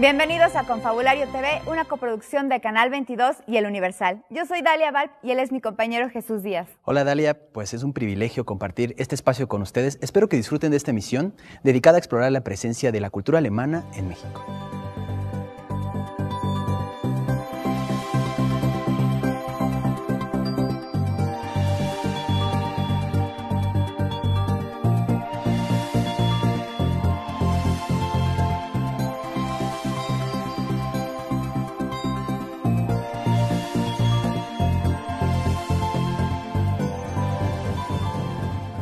Bienvenidos a Confabulario TV, una coproducción de Canal 22 y El Universal. Yo soy Dalia Valp y él es mi compañero Jesús Díaz. Hola Dalia, pues es un privilegio compartir este espacio con ustedes. Espero que disfruten de esta emisión dedicada a explorar la presencia de la cultura alemana en México.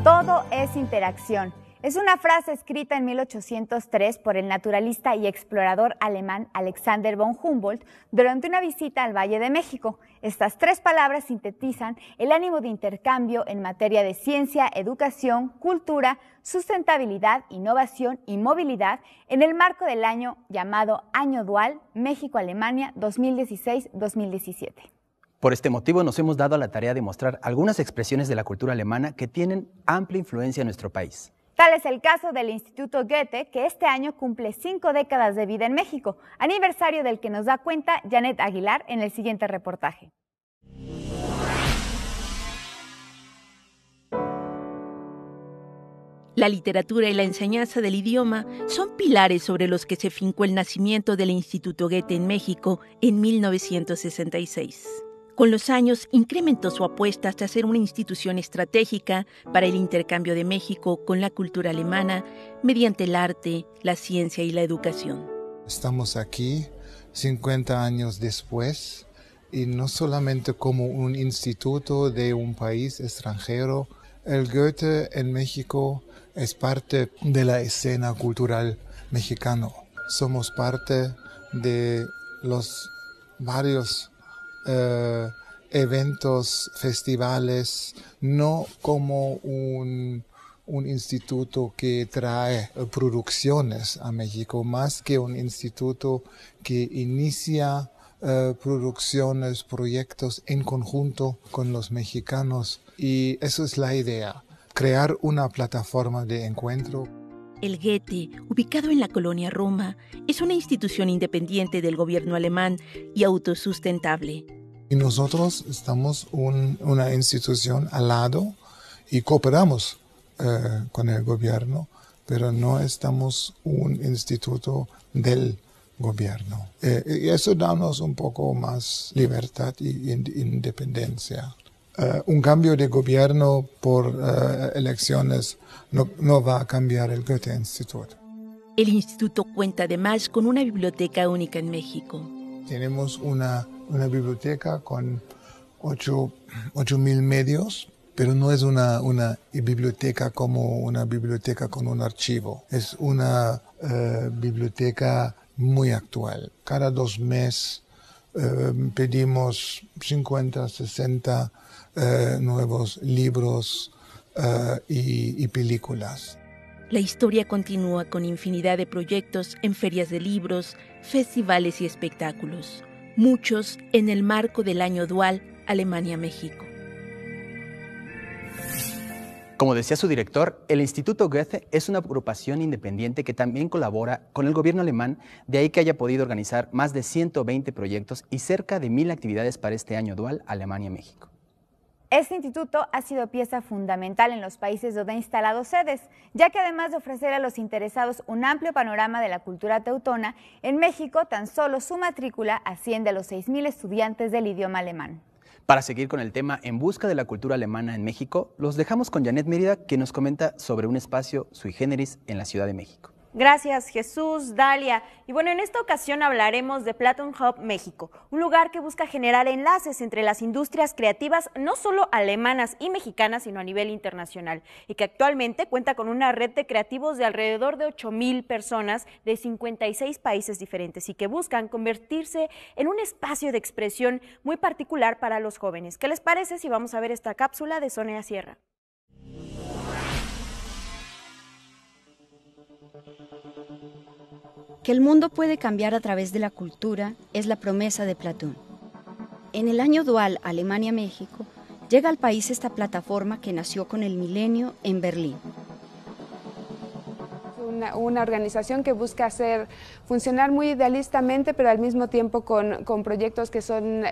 Todo es interacción. Es una frase escrita en 1803 por el naturalista y explorador alemán Alexander von Humboldt durante una visita al Valle de México. Estas tres palabras sintetizan el ánimo de intercambio en materia de ciencia, educación, cultura, sustentabilidad, innovación y movilidad en el marco del año llamado Año Dual México-Alemania 2016-2017. Por este motivo nos hemos dado a la tarea de mostrar algunas expresiones de la cultura alemana que tienen amplia influencia en nuestro país. Tal es el caso del Instituto Goethe, que este año cumple 5 décadas de vida en México, aniversario del que nos da cuenta Janet Aguilar en el siguiente reportaje. La literatura y la enseñanza del idioma son pilares sobre los que se fincó el nacimiento del Instituto Goethe en México en 1966. Con los años, incrementó su apuesta hasta ser una institución estratégica para el intercambio de México con la cultura alemana mediante el arte, la ciencia y la educación. Estamos aquí 50 años después y no solamente como un instituto de un país extranjero. El Goethe en México es parte de la escena cultural mexicana. Somos parte de los varios eventos, festivales, no como un instituto que trae producciones a México, más que un instituto que inicia producciones, proyectos en conjunto con los mexicanos. Y eso es la idea, crear una plataforma de encuentro. El Goethe, ubicado en la colonia Roma, es una institución independiente del gobierno alemán y autosustentable. Y nosotros estamos una institución al lado y cooperamos con el gobierno, pero no estamos un instituto del gobierno. Y eso da un poco más libertad y independencia. Un cambio de gobierno por elecciones no va a cambiar el Goethe Institut. El instituto cuenta además con una biblioteca única en México. Tenemos una biblioteca con 8,000 medios, pero no es una biblioteca como una biblioteca con un archivo. Es una biblioteca muy actual. Cada 2 meses pedimos 50, 60 nuevos libros y películas. La historia continúa con infinidad de proyectos en ferias de libros, festivales y espectáculos, muchos en el marco del Año Dual Alemania-México. Como decía su director, el Instituto Goethe es una agrupación independiente que también colabora con el gobierno alemán, de ahí que haya podido organizar más de 120 proyectos y cerca de 1,000 actividades para este Año Dual Alemania-México. Este instituto ha sido pieza fundamental en los países donde ha instalado sedes, ya que además de ofrecer a los interesados un amplio panorama de la cultura teutona, en México tan solo su matrícula asciende a los 6,000 estudiantes del idioma alemán. Para seguir con el tema En busca de la cultura alemana en México, los dejamos con Janet Mérida, que nos comenta sobre un espacio sui generis en la Ciudad de México. Gracias, Jesús, Dalia. Y bueno, en esta ocasión hablaremos de Platon Hub México, un lugar que busca generar enlaces entre las industrias creativas, no solo alemanas y mexicanas, sino a nivel internacional, y que actualmente cuenta con una red de creativos de alrededor de 8,000 personas de 56 países diferentes y que buscan convertirse en un espacio de expresión muy particular para los jóvenes. ¿Qué les parece si vamos a ver esta cápsula de Sonia Sierra? Que el mundo puede cambiar a través de la cultura es la promesa de Platón. En el Año Dual Alemania-México llega al país esta plataforma que nació con el milenio en Berlín. una organización que busca funcionar muy idealistamente, pero al mismo tiempo con proyectos que son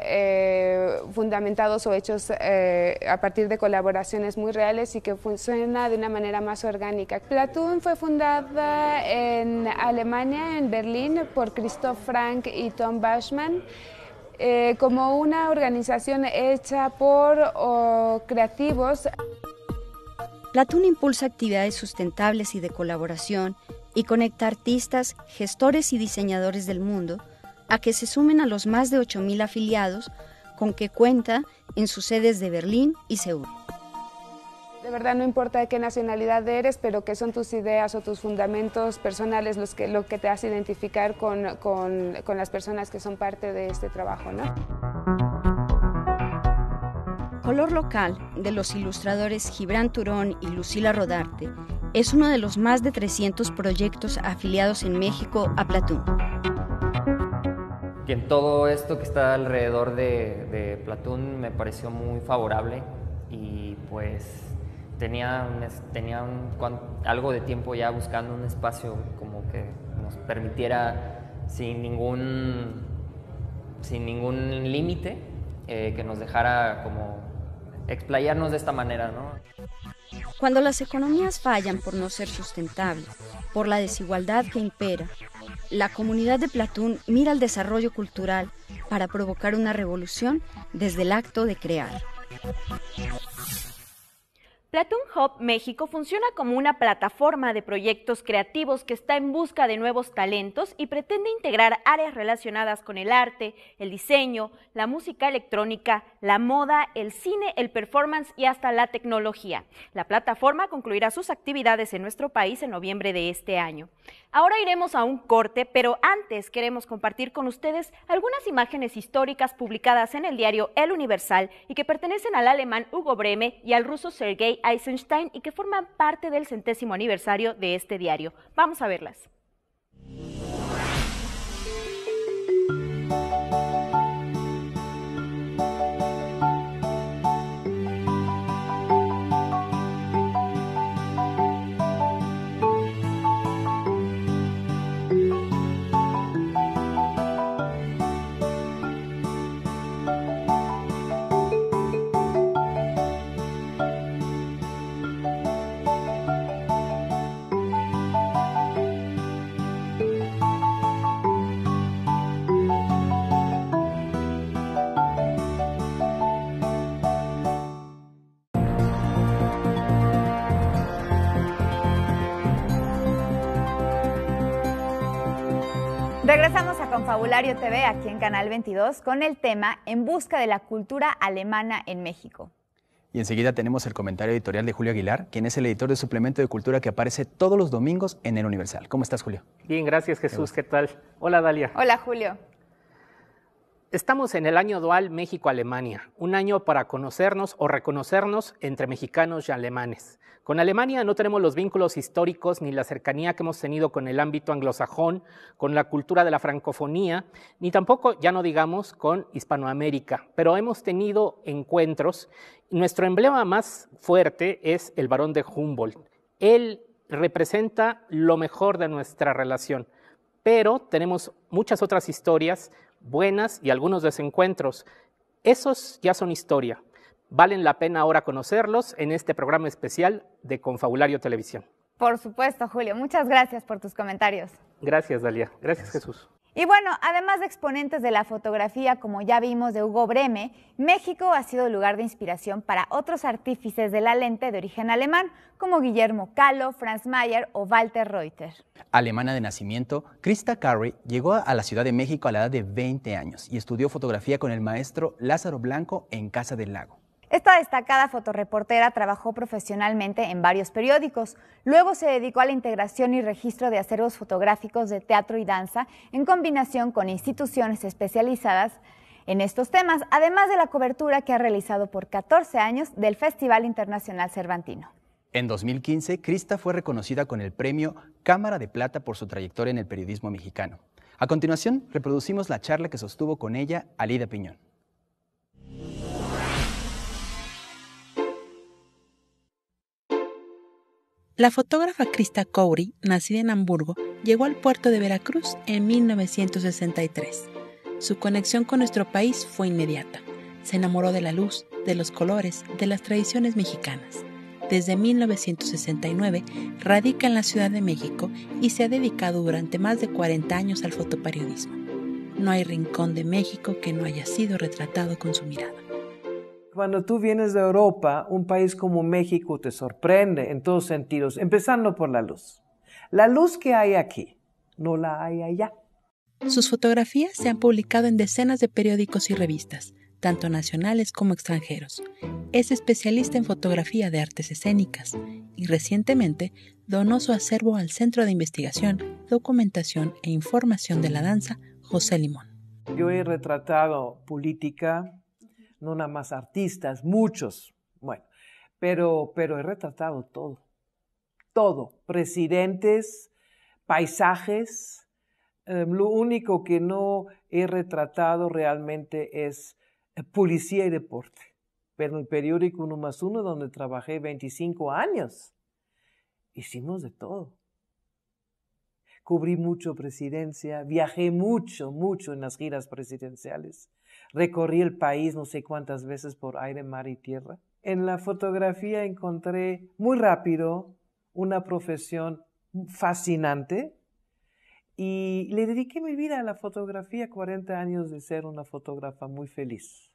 fundamentados o hechos a partir de colaboraciones muy reales y que funciona de una manera más orgánica. Platoon fue fundada en Alemania, en Berlín, por Christoph Frank y Tom Bashman, como una organización hecha por creativos. Platoon impulsa actividades sustentables y de colaboración y conecta artistas, gestores y diseñadores del mundo a que se sumen a los más de 8.000 afiliados con que cuenta en sus sedes de Berlín y Seúl. De verdad no importa de qué nacionalidad eres, pero qué son tus ideas o tus fundamentos personales lo que te hace identificar con las personas que son parte de este trabajo, ¿no? Color Local, de los ilustradores Gibran Turón y Lucila Rodarte, es uno de los más de 300 proyectos afiliados en México a Platoon. Y en todo esto que está alrededor de Platoon me pareció muy favorable y pues tenía algo de tiempo ya buscando un espacio como que nos permitiera sin ningún límite, que nos dejara como explayarnos de esta manera, ¿no? Cuando las economías fallan por no ser sustentables, por la desigualdad que impera, la comunidad de Platoon mira al desarrollo cultural para provocar una revolución desde el acto de crear. Platoon Hub México funciona como una plataforma de proyectos creativos que está en busca de nuevos talentos y pretende integrar áreas relacionadas con el arte, el diseño, la música electrónica, la moda, el cine, el performance y hasta la tecnología. La plataforma concluirá sus actividades en nuestro país en noviembre de este año. Ahora iremos a un corte, pero antes queremos compartir con ustedes algunas imágenes históricas publicadas en el diario El Universal y que pertenecen al alemán Hugo Breme y al ruso Sergei Eisenstein y que forman parte del 100º aniversario de este diario. Vamos a verlas. Regresamos a Confabulario TV aquí en Canal 22 con el tema En busca de la cultura alemana en México. Y enseguida tenemos el comentario editorial de Julio Aguilar, quien es el editor de suplemento de cultura que aparece todos los domingos en El Universal. ¿Cómo estás, Julio? Bien, gracias, Jesús. ¿Qué tal? Hola, Dalia. Hola, Julio. Estamos en el año dual México-Alemania, un año para conocernos o reconocernos entre mexicanos y alemanes. Con Alemania no tenemos los vínculos históricos ni la cercanía que hemos tenido con el ámbito anglosajón, con la cultura de la francofonía, ni tampoco, ya no digamos, con Hispanoamérica, pero hemos tenido encuentros. Nuestro emblema más fuerte es el Barón de Humboldt. Él representa lo mejor de nuestra relación, pero tenemos muchas otras historias buenas y algunos desencuentros. Esos ya son historia. Valen la pena ahora conocerlos en este programa especial de Confabulario Televisión. Por supuesto, Julio. Muchas gracias por tus comentarios. Gracias, Dalia. Gracias, Jesús. Y bueno, además de exponentes de la fotografía, como ya vimos de Hugo Breme, México ha sido lugar de inspiración para otros artífices de la lente de origen alemán, como Guillermo Kahlo, Franz Mayer o Walter Reuter. Alemana de nacimiento, Christa Carey llegó a la Ciudad de México a la edad de 20 años y estudió fotografía con el maestro Lázaro Blanco en Casa del Lago. Esta destacada fotoreportera trabajó profesionalmente en varios periódicos. Luego se dedicó a la integración y registro de acervos fotográficos de teatro y danza en combinación con instituciones especializadas en estos temas, además de la cobertura que ha realizado por 14 años del Festival Internacional Cervantino. En 2015, Christa fue reconocida con el premio Cámara de Plata por su trayectoria en el periodismo mexicano. A continuación, reproducimos la charla que sostuvo con ella Alida Piñón. La fotógrafa Christa Cowry, nacida en Hamburgo, llegó al puerto de Veracruz en 1963. Su conexión con nuestro país fue inmediata. Se enamoró de la luz, de los colores, de las tradiciones mexicanas. Desde 1969 radica en la Ciudad de México y se ha dedicado durante más de 40 años al fotoperiodismo. No hay rincón de México que no haya sido retratado con su mirada. Cuando tú vienes de Europa, un país como México te sorprende en todos sentidos, empezando por la luz. La luz que hay aquí, no la hay allá. Sus fotografías se han publicado en decenas de periódicos y revistas, tanto nacionales como extranjeros. Es especialista en fotografía de artes escénicas y recientemente donó su acervo al Centro de Investigación, Documentación e Información de la Danza José Limón. Yo he retratado política, no nada más artistas, muchos, bueno, pero he retratado todo, presidentes, paisajes. Lo único que no he retratado realmente es policía y deporte. Pero en el periódico 1+1, donde trabajé 25 años, hicimos de todo. Cubrí mucho presidencia, viajé mucho en las giras presidenciales. Recorrí el país no sé cuántas veces por aire, mar y tierra. En la fotografía encontré muy rápido una profesión fascinante y le dediqué mi vida a la fotografía, 40 años de ser una fotógrafa muy feliz.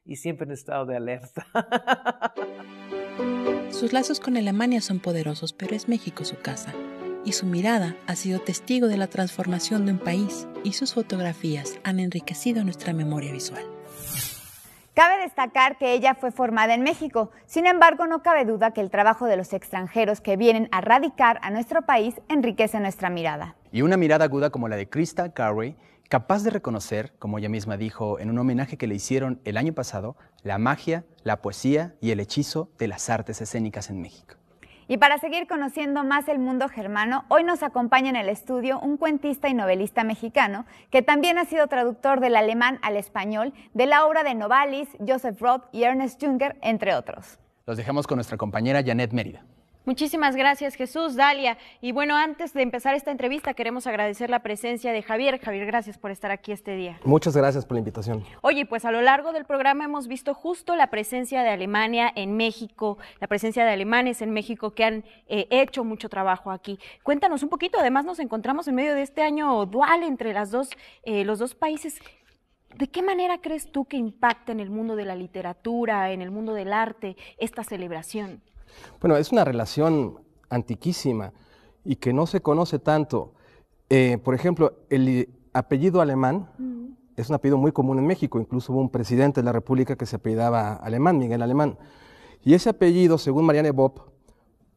Y siempre en estado de alerta. Sus lazos con Alemania son poderosos, pero es México su casa. Y su mirada ha sido testigo de la transformación de un país y sus fotografías han enriquecido nuestra memoria visual. Cabe destacar que ella fue formada en México. Sin embargo, no cabe duda que el trabajo de los extranjeros que vienen a radicar a nuestro país enriquece nuestra mirada. Y una mirada aguda como la de Christa Cowry, capaz de reconocer, como ella misma dijo en un homenaje que le hicieron el año pasado, la magia, la poesía y el hechizo de las artes escénicas en México. Y para seguir conociendo más el mundo germano, hoy nos acompaña en el estudio un cuentista y novelista mexicano que también ha sido traductor del alemán al español de la obra de Novalis, Joseph Roth y Ernest Junger, entre otros. Los dejamos con nuestra compañera Janet Mérida. Muchísimas gracias, Jesús, Dalia. Y bueno, antes de empezar esta entrevista, queremos agradecer la presencia de Javier. Javier, gracias por estar aquí este día. Muchas gracias por la invitación. Oye, pues a lo largo del programa hemos visto justo la presencia de Alemania en México, la presencia de alemanes en México que han hecho mucho trabajo aquí. Cuéntanos un poquito, además nos encontramos en medio de este año dual entre los dos países. ¿De qué manera crees tú que impacta en el mundo de la literatura, en el mundo del arte, esta celebración? Bueno, es una relación antiquísima y que no se conoce tanto. Por ejemplo, el apellido alemán es un apellido muy común en México. Incluso hubo un presidente de la República que se apellidaba Alemán, Miguel Alemán. Y ese apellido, según Marianne Bopp,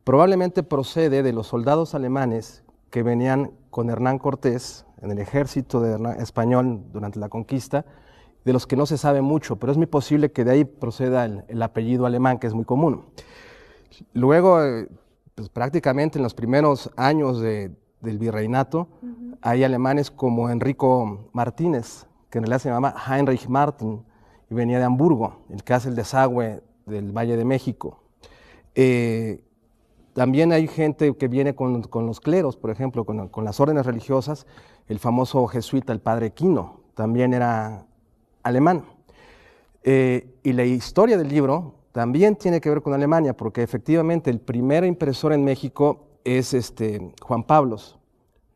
probablemente procede de los soldados alemanes que venían con Hernán Cortés en el ejército español durante la conquista, de los que no se sabe mucho, pero es muy posible que de ahí proceda el apellido alemán, que es muy común. Luego, pues, prácticamente en los primeros años del virreinato, hay alemanes como Enrico Martínez, que en realidad se llamaba Heinrich Martin, y venía de Hamburgo, el que hace el desagüe del Valle de México. También hay gente que viene con los cleros, por ejemplo, con las órdenes religiosas. El famoso jesuita, el padre Quino, también era alemán. Y la historia del libro también tiene que ver con Alemania, porque efectivamente el primer impresor en México es Juan Pablos,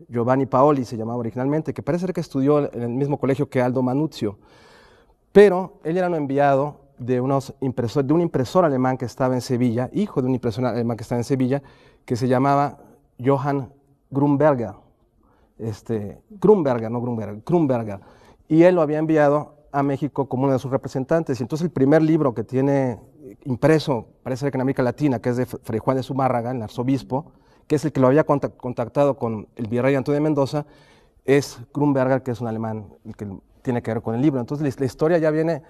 Giovanni Paoli se llamaba originalmente, que parece ser que estudió en el mismo colegio que Aldo Manuzio, pero él era un enviado de un impresor alemán que estaba en Sevilla, hijo de un impresor alemán que estaba en Sevilla, que se llamaba Johann Grünberger, Grünberger, y él lo había enviado a México como uno de sus representantes. Y entonces el primer libro que tiene impreso, parece que en América Latina, que es de Fray Juan de Zumárraga, el arzobispo, que es el que lo había contactado con el virrey Antonio de Mendoza, es Grünberger, que es un alemán que tiene que ver con el libro. Entonces la historia ya viene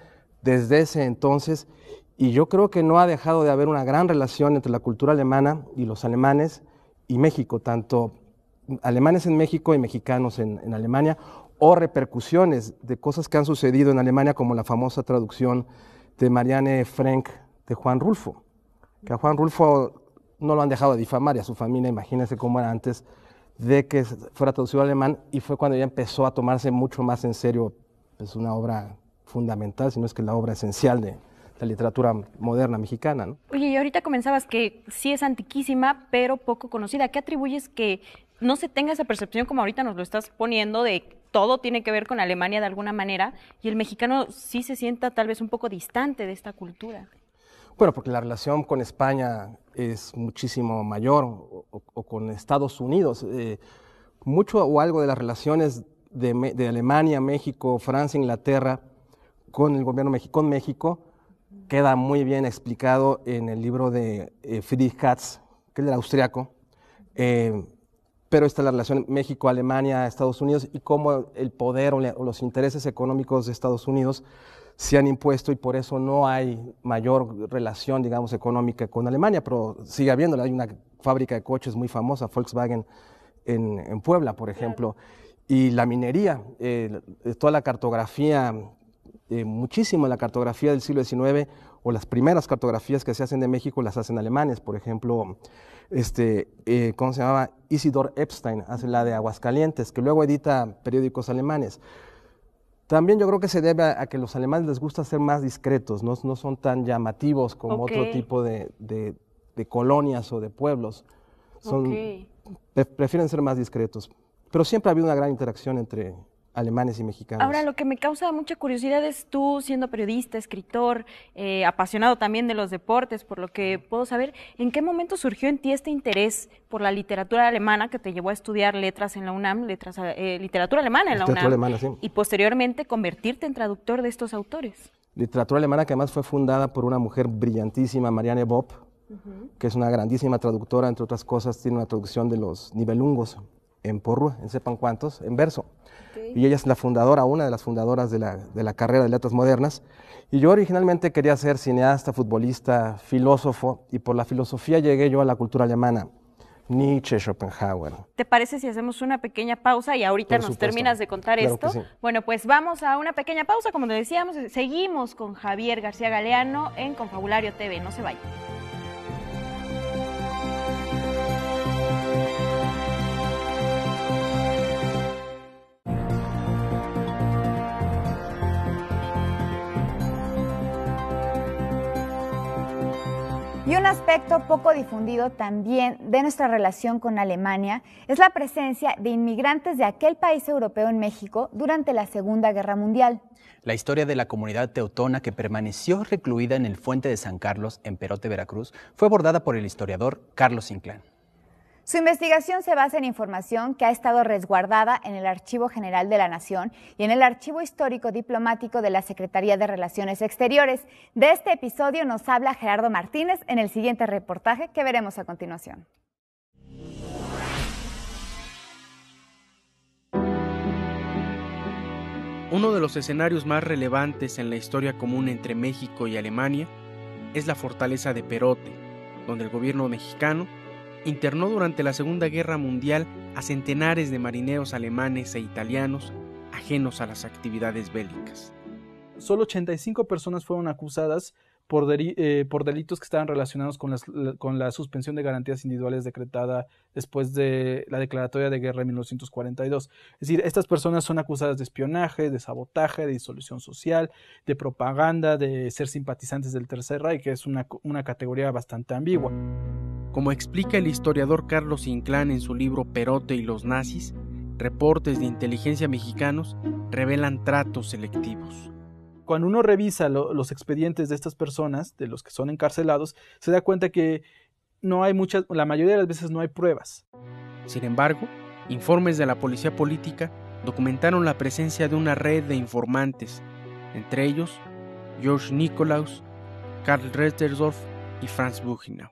desde ese entonces, y yo creo que no ha dejado de haber una gran relación entre la cultura alemana y los alemanes y México, tanto alemanes en México y mexicanos en Alemania, o repercusiones de cosas que han sucedido en Alemania, como la famosa traducción de Marianne Frank de Juan Rulfo, que a Juan Rulfo no lo han dejado de difamar, y a su familia, imagínense cómo era antes de que fuera traducido al alemán, y fue cuando ya empezó a tomarse mucho más en serio, pues una obra fundamental, si no es que la obra esencial de la literatura moderna mexicana, ¿no? Oye, y ahorita comenzabas que sí es antiquísima, pero poco conocida. ¿Qué atribuyes que no se tenga esa percepción como ahorita nos lo estás poniendo de todo tiene que ver con Alemania de alguna manera y el mexicano sí se sienta tal vez un poco distante de esta cultura? Bueno, porque la relación con España es muchísimo mayor, o con Estados Unidos. Mucho o algo de las relaciones de Alemania, México, Francia, Inglaterra con el gobierno con México queda muy bien explicado en el libro de Friedrich Katz, que es el austriaco, pero está la relación México-Alemania, Estados Unidos, y cómo el poder o los intereses económicos de Estados Unidos se han impuesto, y por eso no hay mayor relación, digamos, económica con Alemania, pero sigue habiéndola. Hay una fábrica de coches muy famosa, Volkswagen, en Puebla, por ejemplo, y la minería, toda la cartografía, muchísimo la cartografía del siglo XIX, o las primeras cartografías que se hacen de México las hacen alemanes. Por ejemplo, ¿cómo se llamaba? Isidor Epstein hace la de Aguascalientes, que luego edita periódicos alemanes. También yo creo que se debe a que los alemanes les gusta ser más discretos, no son tan llamativos como otro tipo de colonias o de pueblos. Prefieren ser más discretos. Pero siempre ha habido una gran interacción entre alemanes y mexicanos. Ahora, lo que me causa mucha curiosidad es tú, siendo periodista, escritor, apasionado también de los deportes, por lo que puedo saber, ¿en qué momento surgió en ti este interés por la literatura alemana que te llevó a estudiar letras en la UNAM, literatura alemana en la UNAM, alemana, sí. Y posteriormente convertirte en traductor de estos autores? Literatura alemana que además fue fundada por una mujer brillantísima, Marianne Bopp, que es una grandísima traductora, entre otras cosas, tiene una traducción de los Nibelungos en porrúa, en sepan cuántos, en verso. Y ella es la fundadora, una de las fundadoras de la carrera de letras modernas. Y yo originalmente quería ser cineasta, futbolista, filósofo, y por la filosofía llegué yo a la cultura alemana. Nietzsche, Schopenhauer. ¿Te parece si hacemos una pequeña pausa y ahorita nos terminas de contar esto? Sí. Bueno, pues vamos a una pequeña pausa, como te decíamos, seguimos con Javier García Galeano en Confabulario TV, no se vayan. Y un aspecto poco difundido también de nuestra relación con Alemania es la presencia de inmigrantes de aquel país europeo en México durante la Segunda Guerra Mundial. La historia de la comunidad teutona que permaneció recluida en el Fuente de San Carlos, en Perote, Veracruz, fue abordada por el historiador Carlos Inclán. Su investigación se basa en información que ha estado resguardada en el Archivo General de la Nación y en el Archivo Histórico Diplomático de la Secretaría de Relaciones Exteriores. De este episodio nos habla Gerardo Martínez en el siguiente reportaje que veremos a continuación. Uno de los escenarios más relevantes en la historia común entre México y Alemania es la fortaleza de Perote, donde el gobierno mexicano internó durante la Segunda Guerra Mundial a centenares de marineros alemanes e italianos ajenos a las actividades bélicas. Solo 85 personas fueron acusadas por delitos que estaban relacionados con la suspensión de garantías individuales decretada después de la declaratoria de guerra en 1942. Es decir, estas personas son acusadas de espionaje, de sabotaje, de disolución social, de propaganda, de ser simpatizantes del Tercer Reich, que es una categoría bastante ambigua. Como explica el historiador Carlos Inclán en su libro Perote y los nazis, reportes de inteligencia mexicanos revelan tratos selectivos. Cuando uno revisa los expedientes de estas personas, de los que son encarcelados, se da cuenta que la mayoría de las veces no hay pruebas. Sin embargo, informes de la policía política documentaron la presencia de una red de informantes, entre ellos George Nikolaus, Karl Rettersdorf y Franz Buchenau.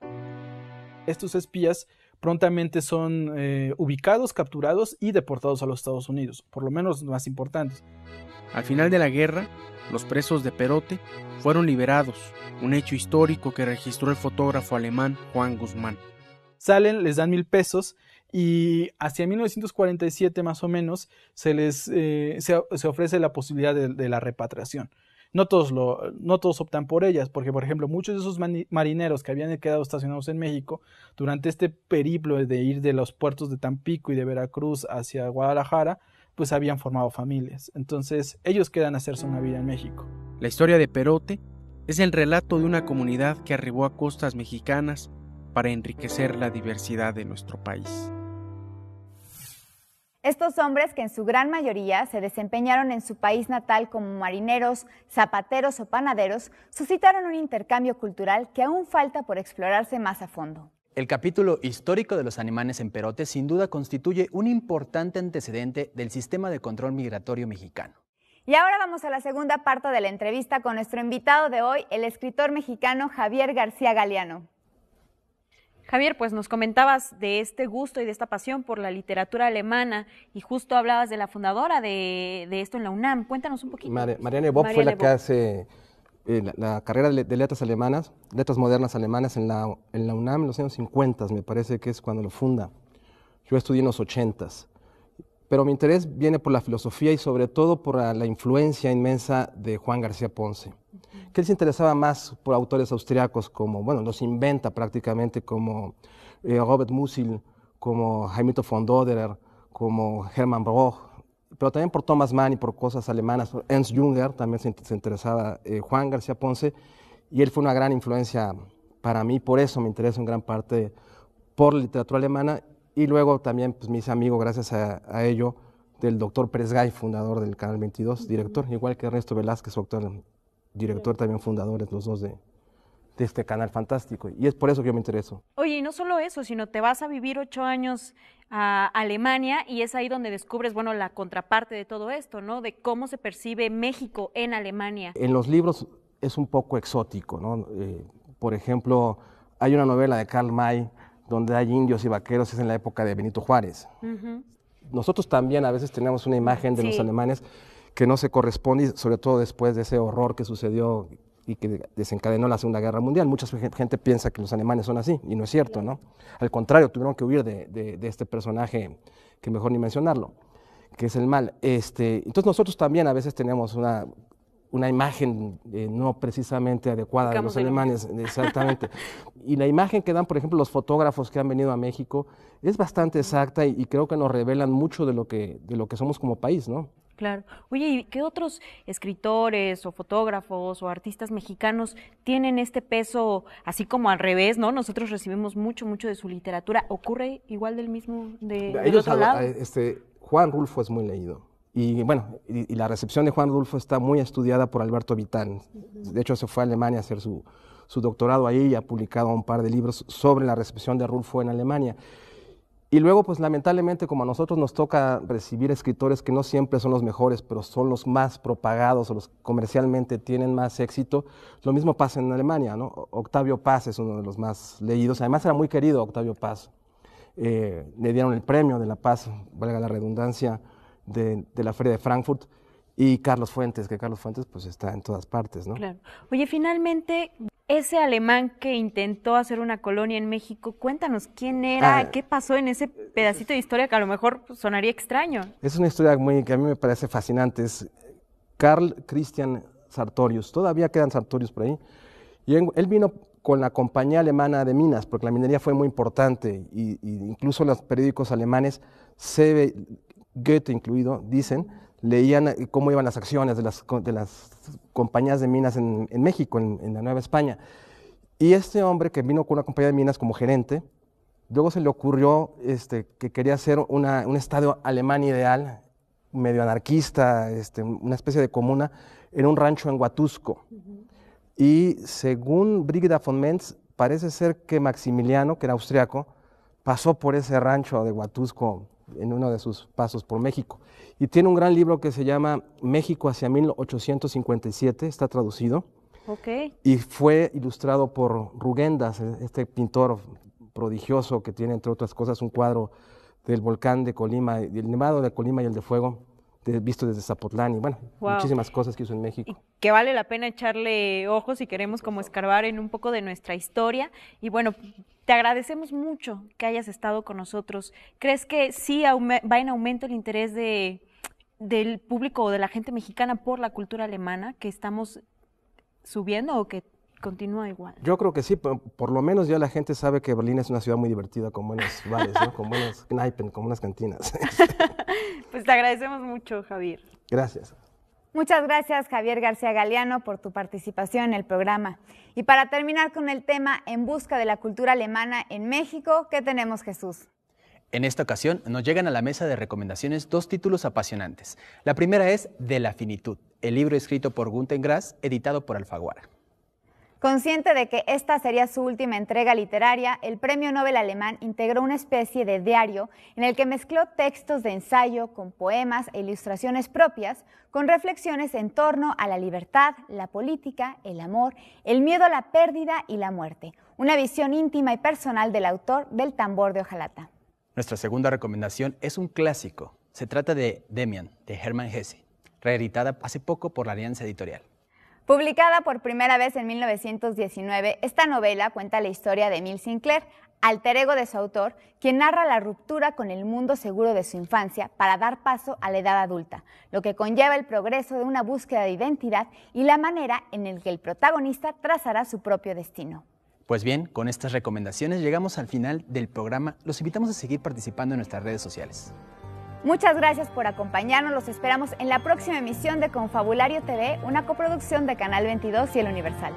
Estos espías prontamente son ubicados, capturados y deportados a los Estados Unidos, por lo menos los más importantes. Al final de la guerra, los presos de Perote fueron liberados, un hecho histórico que registró el fotógrafo alemán Juan Guzmán. Salen, les dan 1,000 pesos y hacia 1947 más o menos se ofrece la posibilidad de la repatriación. no todos optan por ellas, porque por ejemplo muchos de esos marineros que habían quedado estacionados en México durante este periplo de ir de los puertos de Tampico y de Veracruz hacia Guadalajara, pues habían formado familias. Entonces ellos quedan a hacerse una vida en México. La historia de Perote es el relato de una comunidad que arribó a costas mexicanas para enriquecer la diversidad de nuestro país. Estos hombres, que en su gran mayoría se desempeñaron en su país natal como marineros, zapateros o panaderos, suscitaron un intercambio cultural que aún falta por explorarse más a fondo. El capítulo histórico de los alemanes en Perote sin duda constituye un importante antecedente del sistema de control migratorio mexicano. Y ahora vamos a la segunda parte de la entrevista con nuestro invitado de hoy, el escritor mexicano Javier García Galeano. Javier, pues nos comentabas de este gusto y de esta pasión por la literatura alemana y justo hablabas de la fundadora de esto en la UNAM. Cuéntanos un poquito. Marianne Bopp fue la que hace la carrera de letras alemanas, letras modernas alemanas en la UNAM en los años 50, me parece que es cuando lo funda. Yo estudié en los 80s. Pero mi interés viene por la filosofía y sobre todo por la influencia inmensa de Juan García Ponce, que él se interesaba más por autores austriacos como, bueno, los inventa prácticamente, como Robert Musil, como Jaimito von Doderer, como Hermann Broch, pero también por Thomas Mann y por cosas alemanas. Ernst Jünger también se interesaba, Juan García Ponce, y él fue una gran influencia para mí, por eso me intereso en gran parte por la literatura alemana. Y luego también pues, me hice amigo, gracias a ello, del doctor Pérez Gay, fundador del Canal 22, director, igual que Ernesto Velázquez, su actual director, también fundadores los dos de este canal fantástico. Y es por eso que yo me intereso. Oye, y no solo eso, sino te vas a vivir 8 años a Alemania y es ahí donde descubres, bueno, la contraparte de todo esto, ¿no? De cómo se percibe México en Alemania. En los libros es un poco exótico, ¿no? Por ejemplo, hay una novela de Karl May donde hay indios y vaqueros, es en la época de Benito Juárez. Nosotros también a veces tenemos una imagen de los alemanes que no se corresponde, sobre todo después de ese horror que sucedió y que desencadenó la Segunda Guerra Mundial. Mucha gente piensa que los alemanes son así, y no es cierto, ¿no? Al contrario, tuvieron que huir de este personaje, que mejor ni mencionarlo, que es el mal. Entonces nosotros también a veces tenemos una imagen no precisamente adecuada de los alemanes, exactamente. Y la imagen que dan, por ejemplo, los fotógrafos que han venido a México es bastante exacta y creo que nos revelan mucho de lo que somos como país, ¿no? Claro. Oye, ¿y qué otros escritores o fotógrafos o artistas mexicanos tienen este peso así como al revés, ¿no? Nosotros recibimos mucho de su literatura. ¿Ocurre igual del mismo del otro lado? Juan Rulfo es muy leído. Y bueno, y la recepción de Juan Rulfo está muy estudiada por Alberto Vitan. De hecho, se fue a Alemania a hacer su doctorado ahí y ha publicado un par de libros sobre la recepción de Rulfo en Alemania. Y luego, pues lamentablemente, como a nosotros nos toca recibir escritores que no siempre son los mejores, pero son los más propagados o los comercialmente tienen más éxito, lo mismo pasa en Alemania, ¿no? Octavio Paz es uno de los más leídos, además era muy querido Octavio Paz. Le dieron el premio de la Paz, valga la redundancia, de la Feria de Frankfurt, y Carlos Fuentes, que Carlos Fuentes pues está en todas partes, ¿no? Claro. Oye, finalmente, ese alemán que intentó hacer una colonia en México, cuéntanos quién era, qué pasó en ese pedacito de historia que a lo mejor sonaría extraño. Es una historia que a mí me parece fascinante, es Karl Christian Sartorius, todavía quedan Sartorius por ahí, y él vino con la compañía alemana de minas, porque la minería fue muy importante, y incluso los periódicos alemanes, Goethe incluido, leían cómo iban las acciones de las compañías de minas en México, en la Nueva España. Y este hombre que vino con una compañía de minas como gerente, luego se le ocurrió que quería hacer un estado alemán ideal, medio anarquista, una especie de comuna, en un rancho en Huatusco. Y según Brigida von Mentz, parece ser que Maximiliano, que era austriaco, pasó por ese rancho de Huatusco en uno de sus pasos por México. Y tiene un gran libro que se llama México hacia 1857, está traducido. Y fue ilustrado por Rugendas, este pintor prodigioso que tiene, entre otras cosas, un cuadro del volcán de Colima, del Nevado de Colima y el de Fuego, visto desde Zapotlán, y bueno, muchísimas cosas que hizo en México. Y que vale la pena echarle ojos si queremos como escarbar en un poco de nuestra historia. Y bueno, te agradecemos mucho que hayas estado con nosotros. ¿Crees que sí va en aumento el interés de del público o de la gente mexicana por la cultura alemana, que estamos subiendo o que continúa igual? Yo creo que sí, por lo menos ya la gente sabe que Berlín es una ciudad muy divertida, con buenos bares, ¿no? Con buenas kneipen, con buenas cantinas. Pues te agradecemos mucho, Javier. Gracias. Muchas gracias, Javier García Galeano, por tu participación en el programa. Y para terminar con el tema En busca de la cultura alemana en México, ¿qué tenemos, Jesús? En esta ocasión nos llegan a la mesa de recomendaciones 2 títulos apasionantes. La primera es De la finitud, el libro escrito por Günter Grass, editado por Alfaguara. Consciente de que esta sería su última entrega literaria, el Premio Nobel alemán integró una especie de diario en el que mezcló textos de ensayo con poemas e ilustraciones propias, con reflexiones en torno a la libertad, la política, el amor, el miedo a la pérdida y la muerte. Una visión íntima y personal del autor del Tambor de Hojalata. Nuestra segunda recomendación es un clásico. Se trata de Demian, de Hermann Hesse, reeditada hace poco por la Alianza Editorial. Publicada por primera vez en 1919, esta novela cuenta la historia de Emil Sinclair, alter ego de su autor, quien narra la ruptura con el mundo seguro de su infancia para dar paso a la edad adulta, lo que conlleva el progreso de una búsqueda de identidad y la manera en la que el protagonista trazará su propio destino. Pues bien, con estas recomendaciones llegamos al final del programa. Los invitamos a seguir participando en nuestras redes sociales. Muchas gracias por acompañarnos. Los esperamos en la próxima emisión de Confabulario TV, una coproducción de Canal 22 y El Universal.